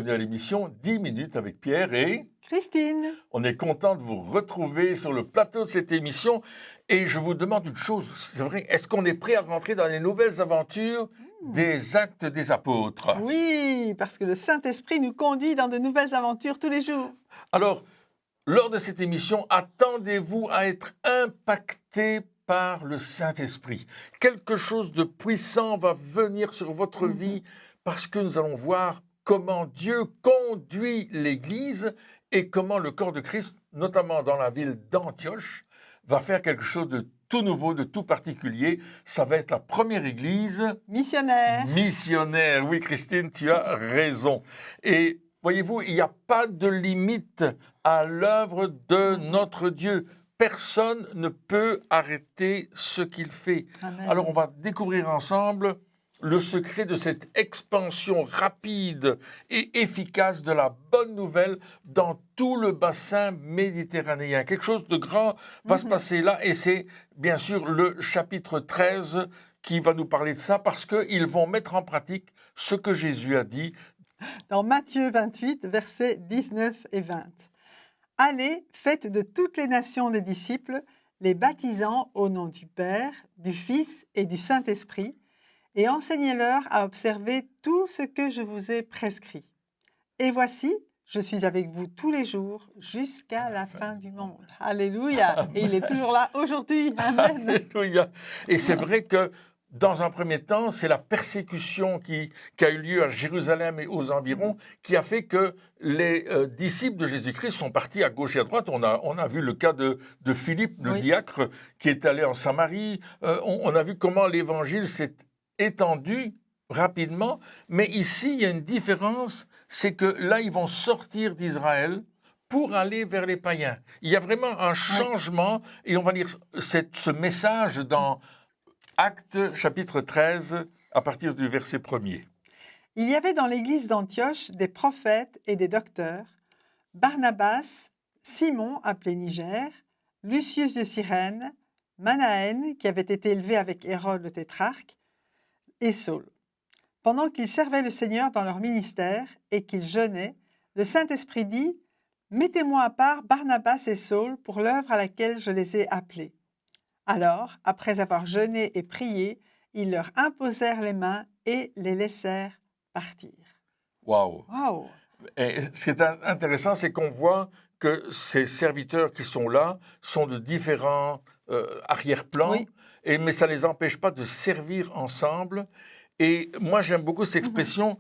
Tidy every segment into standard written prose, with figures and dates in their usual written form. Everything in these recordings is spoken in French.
bienvenue à l'émission 10 minutes avec Pierre et Christine. On est content de vous retrouver sur le plateau de cette émission et je vous demande une chose, c'est vrai, est-ce qu'on est prêt à rentrer dans les nouvelles aventures des Actes des Apôtres? Oui, parce que le Saint-Esprit nous conduit dans de nouvelles aventures tous les jours. Alors, lors de cette émission, attendez-vous à être impacté par le Saint-Esprit. Quelque chose de puissant va venir sur votre vie parce que nous allons voir comment Dieu conduit l'Église et comment le corps de Christ, notamment dans la ville d'Antioche, va faire quelque chose de tout nouveau, de tout particulier. Ça va être la première Église Missionnaire. Missionnaire, oui Christine, tu as raison. Et voyez-vous, il n'y a pas de limite à l'œuvre de notre Dieu. Personne ne peut arrêter ce qu'il fait. Amen. Alors on va découvrir ensemble le secret de cette expansion rapide et efficace de la bonne nouvelle dans tout le bassin méditerranéen. Quelque chose de grand va se passer là et c'est bien sûr le chapitre 13 qui va nous parler de ça parce qu'ils vont mettre en pratique ce que Jésus a dit. Dans Matthieu 28, versets 19 et 20. « Allez, faites de toutes les nations des disciples, les baptisant au nom du Père, du Fils et du Saint-Esprit, et enseignez-leur à observer tout ce que je vous ai prescrit. Et voici, je suis avec vous tous les jours jusqu'à la fin du monde. » Alléluia. Et il est toujours là aujourd'hui. Amen. Alléluia. Et c'est vrai que dans un premier temps, c'est la persécution qui a eu lieu à Jérusalem et aux environs qui a fait que les disciples de Jésus-Christ sont partis à gauche et à droite. On a vu le cas de Philippe, le diacre, qui est allé en Samarie. On a vu comment l'évangile s'est étendu rapidement. Mais ici, il y a une différence, c'est que là, ils vont sortir d'Israël pour aller vers les païens. Il y a vraiment un changement et on va lire ce message dans Actes chapitre 13, à partir du verset 1er. Il y avait dans l'église d'Antioche des prophètes et des docteurs, Barnabas, Simon appelé Niger, Lucius de Cyrène, Manaën qui avait été élevé avec Hérode le tétrarque, et Saul. Pendant qu'ils servaient le Seigneur dans leur ministère et qu'ils jeûnaient, le Saint-Esprit dit « Mettez-moi à part Barnabas et Saul pour l'œuvre à laquelle je les ai appelés. » Alors, après avoir jeûné et prié, ils leur imposèrent les mains et les laissèrent partir. Waouh! Wow. Et ce qui est intéressant, c'est qu'on voit que ces serviteurs qui sont là sont de différents arrière-plans, mais ça ne les empêche pas de servir ensemble. Et moi, j'aime beaucoup cette expression,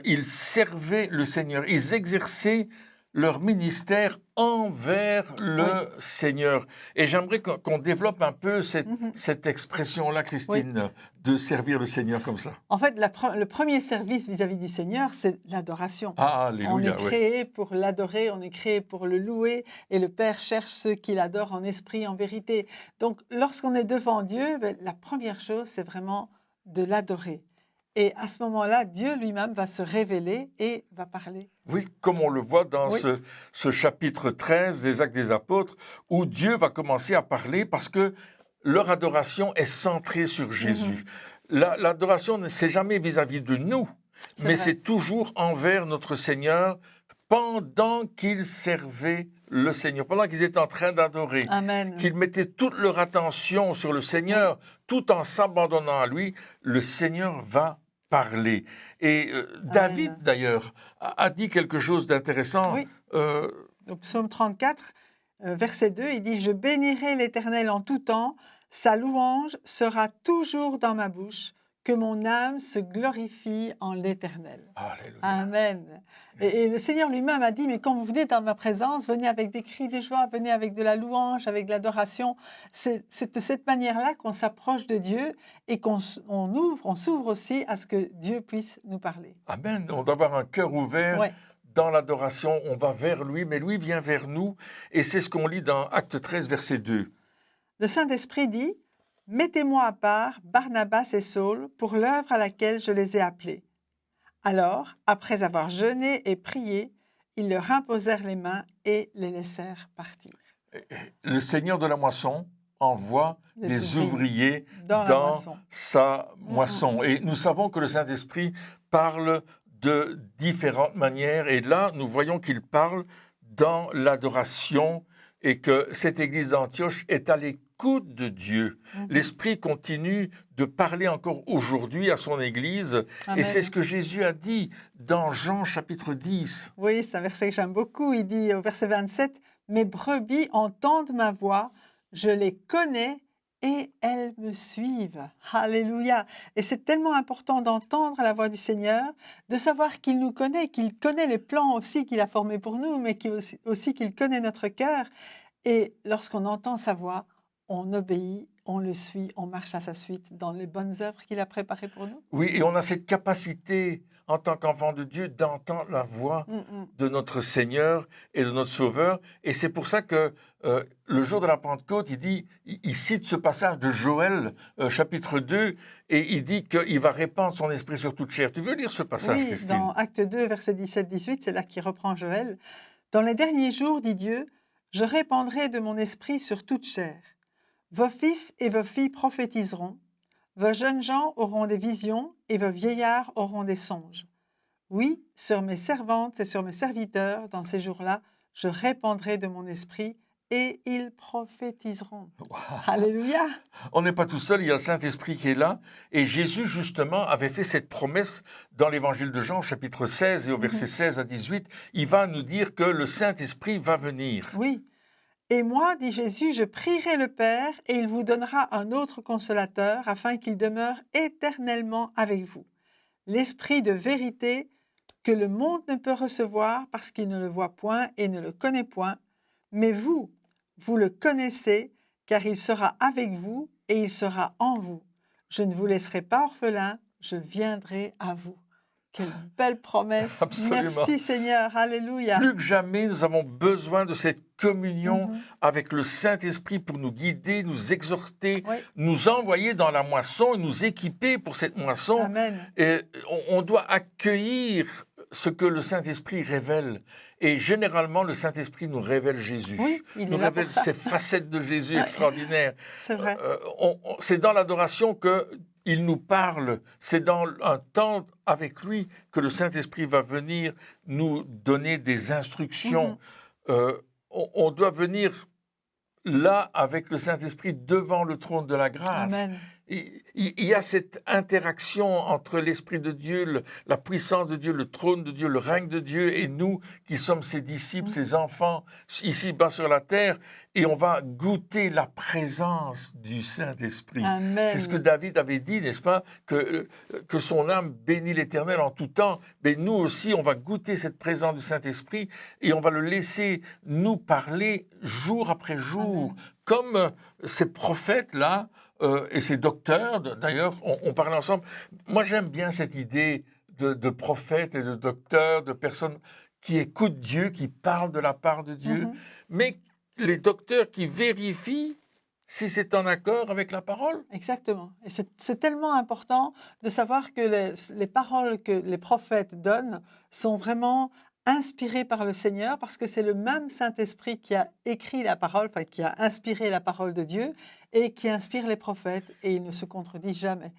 ils servaient le Seigneur, ils exerçaient leur ministère envers le Seigneur. Et j'aimerais qu'on développe un peu cette expression-là, Christine, de servir le Seigneur comme ça. En fait, le premier service vis-à-vis du Seigneur, c'est l'adoration. Ah, alléluia, on est créé pour l'adorer, on est créé pour le louer, et le Père cherche ceux qui l'adorent en esprit, en vérité. Donc, lorsqu'on est devant Dieu, la première chose, c'est vraiment de l'adorer. Et à ce moment-là, Dieu lui-même va se révéler et va parler. Oui, comme on le voit dans ce chapitre 13 des Actes des Apôtres, où Dieu va commencer à parler parce que leur adoration est centrée sur Jésus. L'adoration ne c'est jamais vis-à-vis de nous, mais c'est toujours envers notre Seigneur pendant qu'ils servaient le Seigneur, pendant qu'ils étaient en train d'adorer, qu'ils mettaient toute leur attention sur le Seigneur, tout en s'abandonnant à lui, le Seigneur va parler. Et David, d'ailleurs, a dit quelque chose d'intéressant. Oui. Au psaume 34, verset 2, il dit « Je bénirai l'Éternel en tout temps, sa louange sera toujours dans ma bouche, que mon âme se glorifie en l'Éternel. » Amen. Et le Seigneur lui-même a dit « Mais quand vous venez dans ma présence, venez avec des cris de joie, venez avec de la louange, avec de l'adoration. » C'est de cette manière-là qu'on s'approche de Dieu et on s'ouvre aussi à ce que Dieu puisse nous parler. Amen. On doit avoir un cœur ouvert. Dans l'adoration, on va vers lui, mais lui vient vers nous. Et c'est ce qu'on lit dans Acte 13, verset 2. Le Saint-Esprit dit « Mettez-moi à part Barnabas et Saul pour l'œuvre à laquelle je les ai appelés. » Alors, après avoir jeûné et prié, ils leur imposèrent les mains et les laissèrent partir. Le Seigneur de la moisson envoie des ouvriers dans sa moisson. Et nous savons que le Saint-Esprit parle de différentes manières. Et là, nous voyons qu'il parle dans l'adoration et que cette église d'Antioche est à l'écoute de Dieu. L'Esprit continue de parler encore aujourd'hui à son église. Amen. Et c'est ce que Jésus a dit dans Jean chapitre 10. Oui, c'est un verset que j'aime beaucoup. Il dit au verset 27, « Mes brebis entendent ma voix, je les connais et elles me suivent. » Alléluia. Et c'est tellement important d'entendre la voix du Seigneur, de savoir qu'il nous connaît, qu'il connaît les plans aussi qu'il a formés pour nous, mais aussi qu'il connaît notre cœur. Et lorsqu'on entend sa voix, on obéit, on le suit, on marche à sa suite dans les bonnes œuvres qu'il a préparées pour nous. Oui, et on a cette capacité en tant qu'enfant de Dieu d'entendre la voix de notre Seigneur et de notre Sauveur. Et c'est pour ça que le jour de la Pentecôte, il cite ce passage de Joël, chapitre 2, et il dit qu'il va répandre son esprit sur toute chair. Tu veux lire ce passage, Oui, Christine? dans Acte 2, verset 17-18, c'est là qu'il reprend Joël. « Dans les derniers jours, dit Dieu, je répandrai de mon esprit sur toute chair. Vos fils et vos filles prophétiseront, vos jeunes gens auront des visions et vos vieillards auront des songes. Oui, sur mes servantes et sur mes serviteurs, dans ces jours-là, je répandrai de mon esprit et ils prophétiseront. » Wow. Alléluia. On n'est pas tout seul, il y a le Saint-Esprit qui est là. Et Jésus, justement, avait fait cette promesse dans l'évangile de Jean, chapitre 16, et au verset 16 à 18. Il va nous dire que le Saint-Esprit va venir. Oui. « Et moi, dit Jésus, je prierai le Père et il vous donnera un autre consolateur afin qu'il demeure éternellement avec vous. L'Esprit de vérité que le monde ne peut recevoir parce qu'il ne le voit point et ne le connaît point. Mais vous, vous le connaissez car il sera avec vous et il sera en vous. Je ne vous laisserai pas orphelins, je viendrai à vous. » Quelle belle promesse. Absolument. Merci Seigneur. Alléluia. Plus que jamais, nous avons besoin de cette communion avec le Saint-Esprit pour nous guider, nous exhorter, Oui. nous envoyer dans la moisson et nous équiper pour cette moisson. Amen. Et on doit accueillir ce que le Saint-Esprit révèle. Et généralement, le Saint-Esprit nous révèle Jésus. Oui, il nous est là révèle pour ça. ces facettes de Jésus extraordinaires. C'est vrai. C'est dans l'adoration qu'il nous parle. C'est dans un temps avec lui que le Saint-Esprit va venir nous donner des instructions. On doit venir là avec le Saint-Esprit devant le trône de la grâce. Amen. Il y a cette interaction entre l'Esprit de Dieu, la puissance de Dieu, le trône de Dieu, le règne de Dieu et nous qui sommes ses disciples, ses enfants, ici-bas sur la terre, et on va goûter la présence du Saint-Esprit. Amen. C'est ce que David avait dit, n'est-ce pas, que son âme bénit l'Éternel en tout temps. Mais nous aussi, on va goûter cette présence du Saint-Esprit et on va le laisser nous parler jour après jour, Amen. comme ces prophètes-là, et ces docteurs, d'ailleurs, on parle ensemble. Moi, j'aime bien cette idée de prophètes et de docteurs, de personnes qui écoutent Dieu, qui parlent de la part de Dieu, mais les docteurs qui vérifient si c'est en accord avec la parole. Exactement. Et c'est tellement important de savoir que les paroles que les prophètes donnent sont vraiment inspirées par le Seigneur, parce que c'est le même Saint-Esprit qui a écrit la parole, enfin qui a inspiré la parole de Dieu, et qui inspire les prophètes, et il ne se contredit jamais.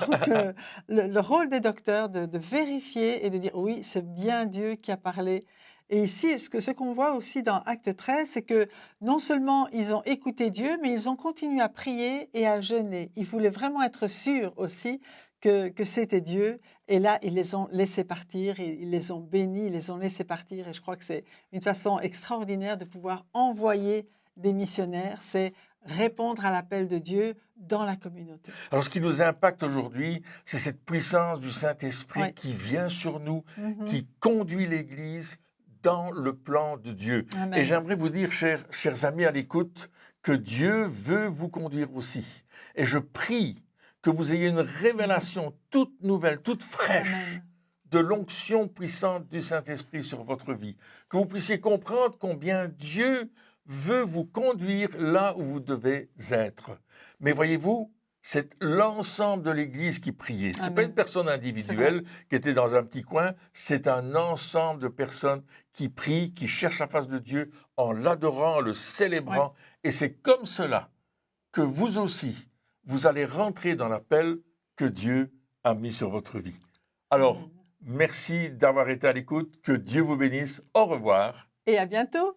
Donc, le rôle des docteurs, de vérifier et de dire, oui, c'est bien Dieu qui a parlé. Et ici, ce qu'on voit aussi dans Acte 13, c'est que non seulement ils ont écouté Dieu, mais ils ont continué à prier et à jeûner. Ils voulaient vraiment être sûrs aussi que c'était Dieu. Et là, ils les ont laissés partir, ils les ont bénis, ils les ont laissés partir. Et je crois que c'est une façon extraordinaire de pouvoir envoyer des missionnaires, c'est répondre à l'appel de Dieu dans la communauté. Alors, ce qui nous impacte aujourd'hui, c'est cette puissance du Saint-Esprit qui vient sur nous, qui conduit l'Église dans le plan de Dieu. Amen. Et j'aimerais vous dire, chers amis à l'écoute, que Dieu veut vous conduire aussi. Et je prie que vous ayez une révélation toute nouvelle, toute fraîche, Amen. de l'onction puissante du Saint-Esprit sur votre vie. Que vous puissiez comprendre combien Dieu veut vous conduire là où vous devez être. Mais voyez-vous, c'est l'ensemble de l'Église qui priait. Ce n'est pas une personne individuelle qui était dans un petit coin, c'est un ensemble de personnes qui prient, qui cherchent la face de Dieu en l'adorant, en le célébrant. Et c'est comme cela que vous aussi, vous allez rentrer dans l'appel que Dieu a mis sur votre vie. Alors, Merci d'avoir été à l'écoute. Que Dieu vous bénisse. Au revoir. Et à bientôt.